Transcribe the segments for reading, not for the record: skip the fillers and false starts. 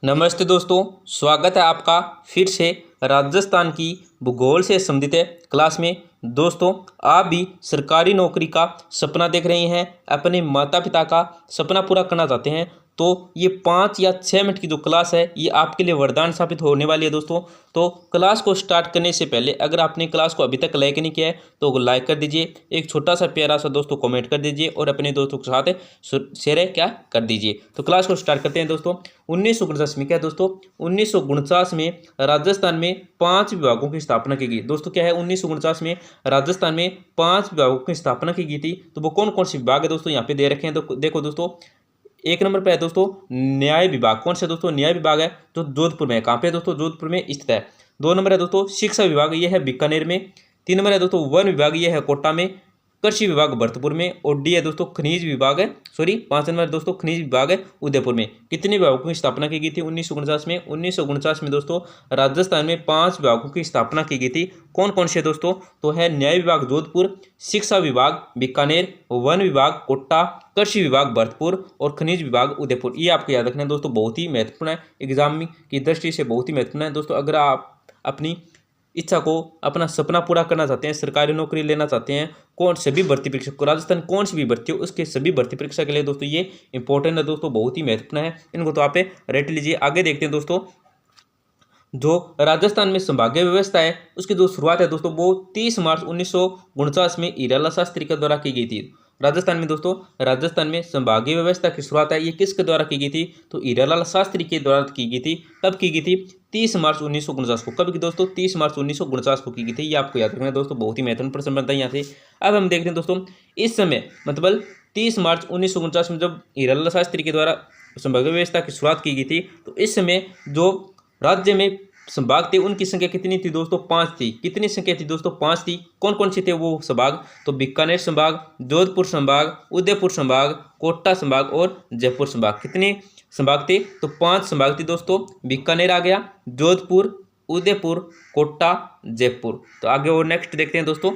नमस्ते दोस्तों, स्वागत है आपका फिर से राजस्थान की भूगोल से संबंधित क्लास में। दोस्तों, आप भी सरकारी नौकरी का सपना देख रहे हैं, अपने माता पिता का सपना पूरा करना चाहते हैं, तो ये 5 या 6 मिनट की जो क्लास है ये आपके लिए वरदान साबित होने वाली है। दोस्तों, तो क्लास को स्टार्ट करने से पहले अगर आपने क्लास को अभी तक लाइक नहीं किया है तो लाइक कर दीजिए, एक छोटा सा प्यारा सा दोस्तों कमेंट कर दीजिए और अपने दोस्तों के साथ शेयर क्या कर दीजिए। तो क्लास को स्टार्ट करते हैं दोस्तों। 1949 में क्या है दोस्तों, 1949 में राजस्थान में 5 विभागों की स्थापना की गई। दोस्तों क्या है, 1949 में राजस्थान में 5 विभागों की स्थापना की गई थी। तो वो कौन कौन से विभाग है दोस्तों यहाँ पे दे रखे हैं। तो देखो दोस्तों, 1 नंबर पे है दोस्तों न्याय विभाग। कौन सा दोस्तों, न्याय विभाग है जो जोधपुर में है। कहाँ पे है दोस्तों, जोधपुर में स्थित है। 2 नंबर है दोस्तों शिक्षा विभाग, ये है बीकानेर में। 3 नंबर है दोस्तों वन विभाग, ये है कोटा में। कृषि विभाग भरतपुर में। और डी है दोस्तों खनिज विभाग है, 5 नंबर दोस्तों खनिज विभाग है उदयपुर में। कितने विभागों की स्थापना की गई थी 1949 में। 1949 में दोस्तों राजस्थान में 5 विभागों की स्थापना की गई थी। कौन कौन से दोस्तों, तो है न्याय विभाग जोधपुर, शिक्षा विभाग बीकानेर, वन विभाग कोटा, कृषि विभाग भरतपुर और खनिज विभाग उदयपुर। ये आपको याद रखना है दोस्तों, बहुत ही महत्वपूर्ण है, एग्जाम की दृष्टि से बहुत ही महत्वपूर्ण है दोस्तों। अगर आप अपनी इच्छा को, अपना सपना पूरा करना चाहते हैं, सरकारी नौकरी लेना चाहते हैं, कौन सभी भर्ती परीक्षा को, राजस्थान कौन सी भी भर्ती हो उसके सभी भर्ती परीक्षा के लिए दोस्तों ये इंपॉर्टेंट है दोस्तों, बहुत ही महत्वपूर्ण है। इनको तो आप रट लीजिए। आगे देखते हैं दोस्तों, जो राजस्थान में संभागीय व्यवस्था है उसकी जो शुरुआत है दोस्तों वो 30 मार्च 1949 में हीरालाल शास्त्री के द्वारा की गई थी। राजस्थान में दोस्तों, राजस्थान में संभागीय व्यवस्था की शुरुआत है ये किसके द्वारा की गई थी, तो हीरालाल शास्त्री के द्वारा की गई थी। कब की गई थी, 30 मार्च 1949 को। कब की दोस्तों, 30 मार्च 1949 को की गई थी। ये आपको याद रखना है दोस्तों, बहुत ही महत्वपूर्ण प्रश्न बनता है यहाँ से। अब हम देखते हैं दोस्तों, इस समय मतलब 30 मार्च 1949 में जब हीरालाल शास्त्री के द्वारा संभागीय व्यवस्था की शुरुआत की गई थी, तो इस समय जो राज्य में संभाग थे उनकी संख्या कितनी थी दोस्तों, 5 थी। कितनी संख्या थी दोस्तों, 5 थी। कौन कौन से थे वो संभाग, तो बीकानेर संभाग, जोधपुर संभाग, उदयपुर संभाग, कोटा संभाग और जयपुर संभाग। कितने संभाग थे, तो 5 संभाग थे दोस्तों। बीकानेर आ गया, जोधपुर, उदयपुर, कोटा, जयपुर। तो आगे और नेक्स्ट देखते हैं दोस्तों।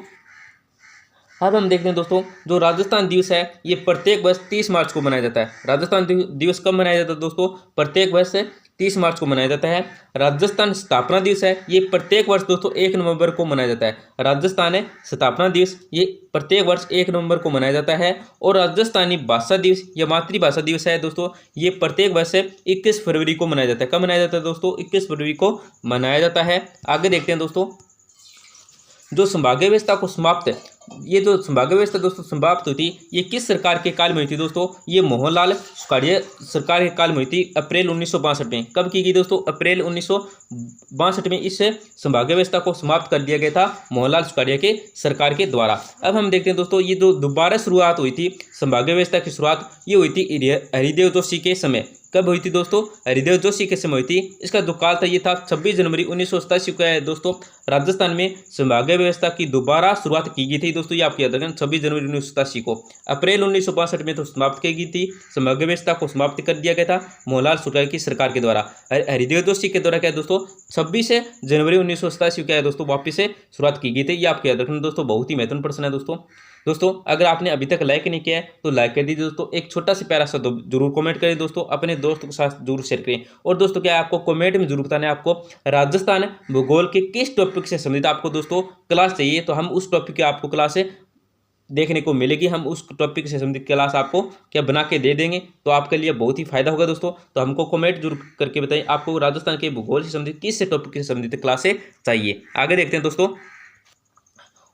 अब हम देखते हैं दोस्तों, जो राजस्थान दिवस है ये प्रत्येक वर्ष 30 मार्च को मनाया जाता है। राजस्थान दिवस कब मनाया जाता है दोस्तों, प्रत्येक वर्ष 30 मार्च को मनाया जाता है। राजस्थान स्थापना दिवस है ये प्रत्येक वर्ष दोस्तों 1 नवंबर को मनाया जाता है। राजस्थान स्थापना दिवस ये प्रत्येक वर्ष 1 नवंबर को मनाया जाता है। और राजस्थानी भाषा दिवस या मातृभाषा दिवस है दोस्तों, ये प्रत्येक वर्ष 21 फरवरी को मनाया जाता है। कब मनाया जाता है दोस्तों, 21 फरवरी को मनाया जाता है। आगे देखते हैं दोस्तों, जो संभागीय व्यवस्था को समाप्त, ये जो संभागीय व्यवस्था दोस्तों समाप्त हुई थी ये किस सरकार के काल में हुई थी दोस्तों, ये मोहनलाल सुखाड़िया सरकार के काल में हुई थी, अप्रैल 1962 में। कब की गई दोस्तों, अप्रैल 1962 में इस संभागीय व्यवस्था को समाप्त कर दिया गया था मोहनलाल सुखाड़िया के सरकार के द्वारा। अब हम देखते हैं दोस्तों, ये जो दोबारा शुरुआत हुई थी संभागीय व्यवस्था की शुरुआत ये हुई थी हरिदेव जोशी के समय। कब हुई थी दोस्तों, हरिदेव जोशी के समय हुई थी। इसका जो काल था ये था 26 जनवरी 1987 को है दोस्तों। राजस्थान में संभागीय व्यवस्था की दोबारा शुरुआत की गई थी दोस्तों, ये आपको याद रखना, 26 जनवरी 1987 को। अप्रैल 1962 में तो समाप्त की गई थी, संभागीय व्यवस्था को समाप्त कर दिया गया था मोहनलाल सुखाड़िया की सरकार के द्वारा। हरिदेव जोशी के द्वारा क्या है दोस्तों, 26 जनवरी 1987 क्या है दोस्तों वापिस से शुरुआत की गई थी। ये आपको याद रखना दोस्तों, बहुत ही महत्वपूर्ण प्रश्न है दोस्तों। अगर आपने अभी तक लाइक नहीं किया है तो लाइक कर दीजिए दोस्तों, एक छोटा सा प्यारा सा जरूर कमेंट करें दोस्तों, अपने दोस्तों के साथ जरूर शेयर करें। और दोस्तों क्या है, आपको कमेंट में जरूर बताना है आपको राजस्थान भूगोल के किस टॉपिक से संबंधित आपको दोस्तों क्लास चाहिए, तो हम उस टॉपिक की आपको क्लास देखने को मिलेगी। हम उस टॉपिक से संबंधित क्लास आपको क्या बना के दे देंगे, तो आपके लिए बहुत ही फायदा होगा दोस्तों। तो हमको कमेंट जरूर करके बताइए आपको राजस्थान के भूगोल से संबंधित किस टॉपिक से संबंधित क्लासें चाहिए। आगे देखते हैं दोस्तों,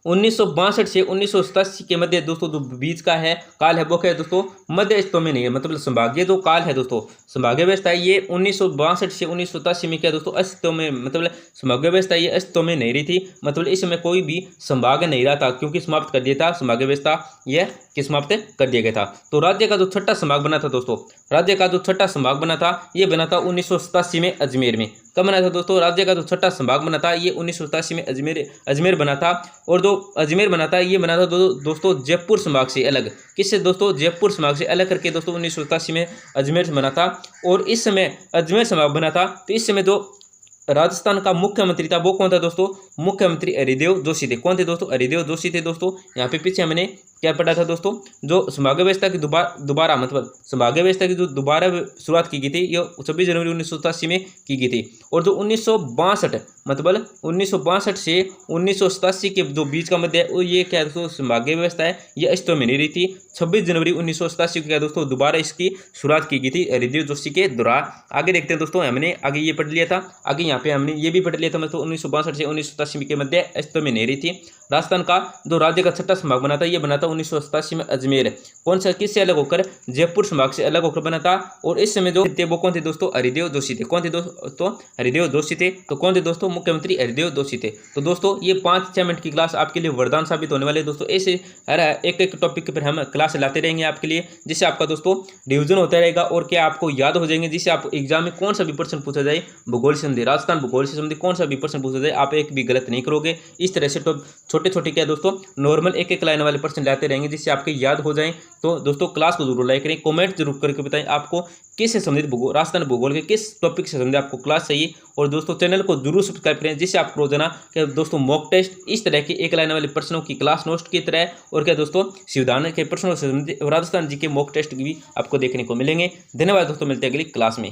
1962 से 1987 के मध्य दोस्तों जो बीच का है काल है वो क्या है दोस्तों, मध्य अस्तों में नहीं है, मतलब संभागीय जो काल है दोस्तों, संभागीय व्यवस्था है ये 1962 से 1987 में क्या दोस्तों अस्तित्व में, मतलब संभागीय व्यवस्था ये अस्तित्व में नहीं रही थी, मतलब इसमें कोई भी संभाग नहीं रहा था क्योंकि समाप्त कर दिया था संभागीय व्यवस्था, यह समाप्त कर दिया गया था। तो राज्य का जो छठा संभाग बना था दोस्तों, राज्य का जो छठा संभाग बना था ये बना था 1987 में अजमेर में। कब बना था दोस्तों, राज्य का जो छठा संभाग बना था ये 1987 में अजमेर बना था। और जो अजमेर बना था ये बना था दोस्तों जयपुर संभाग से अलग। किससे दोस्तों, जयपुर संभाग से अलग करके दोस्तों 1987 में अजमेर बना था। और इस समय अजमेर संभाग बना था, तो इस समय जो राजस्थान का मुख्यमंत्री था वो कौन था दोस्तों, मुख्यमंत्री हरिदेव जोशी थे। कौन थे दोस्तों, हरिदेव जोशी थे दोस्तों। यहाँ पे पीछे हमने क्या पढ़ा था दोस्तों, जो संभाव्य व्यवस्था की दोबारा मतलब संभाव्य व्यवस्था की जो दोबारा शुरुआत की गई थी ये 26 जनवरी 1987 में की गई थी। और जो 1962 मतलब 1962 से 1987 के जो बीच का मध्य है वो ये क्या दोस्तों संभाव्य व्यवस्था है, ये अस्तित्व में नहीं रही थी। 26 जनवरी 1987 को क्या दोस्तों दोबारा इसकी शुरुआत की गई थी हृदय जोशी के दौरान। आगे देखते हैं दोस्तों, हमने आगे ये पढ़ लिया था, आगे यहाँ पे हमने ये भी पढ़ लिया था मतलब 1962 से 1987 के मध्य अस्तित्व में नहीं रही थी। राजस्थान का जो राज्य का छठा संभाग बना था ये बना था 1987 में अजमेर। कौन सा किससे अलग होकर, जयपुर संभाग से अलग होकर बना था। और इस समय जो थे वो कौन थे दोस्तों, हरिदेव जोशी थे। कौन थे दोस्तों, हरिदेव जोशी थे। तो कौन थे दोस्तों, मुख्यमंत्री हरिदेव जोशी थे। तो दोस्तों ये 5-6 मिनट की क्लास आपके लिए वरदान साबित होने वाले दोस्तों। ऐसे एक एक टॉपिक पर हम क्लास लाते रहेंगे आपके लिए, जिससे आपका दोस्तों रिविजन होता रहेगा और क्या आपको याद हो जाएंगे, जिससे आप एग्जाम में कौन सा भी प्रश्न पूछा जाए भूगोल से संबंधित, राजस्थान भूगोल से संबंधित कौन सा भी प्रश्न पूछा जाए आप एक भी गलत नहीं करोगे। इस तरह से छोटे छोटे क्या दोस्तों नॉर्मल एक एक लाइन वाले प्रश्न लाते रहेंगे, जिससे आपके याद हो जाएं। तो दोस्तों क्लास को जरूर लाइक करें, कमेंट जरूर करके बताएं आपको किस से संबंधित राजस्थान भूगोल के किस टॉपिक से संबंधित आपको क्लास चाहिए। और दोस्तों चैनल को जरूर सब्सक्राइब करें, जिससे आप रोजाना क्या दोस्तों मॉक टेस्ट इस तरह के एक लाइन वाले प्रश्नों की क्लास नोट की तरह और क्या दोस्तों संविधान के प्रश्नों से संबंधित राजस्थान जी के मॉक टेस्ट भी आपको देखने को मिलेंगे। धन्यवाद दोस्तों, मिलते हैं अगली क्लास में।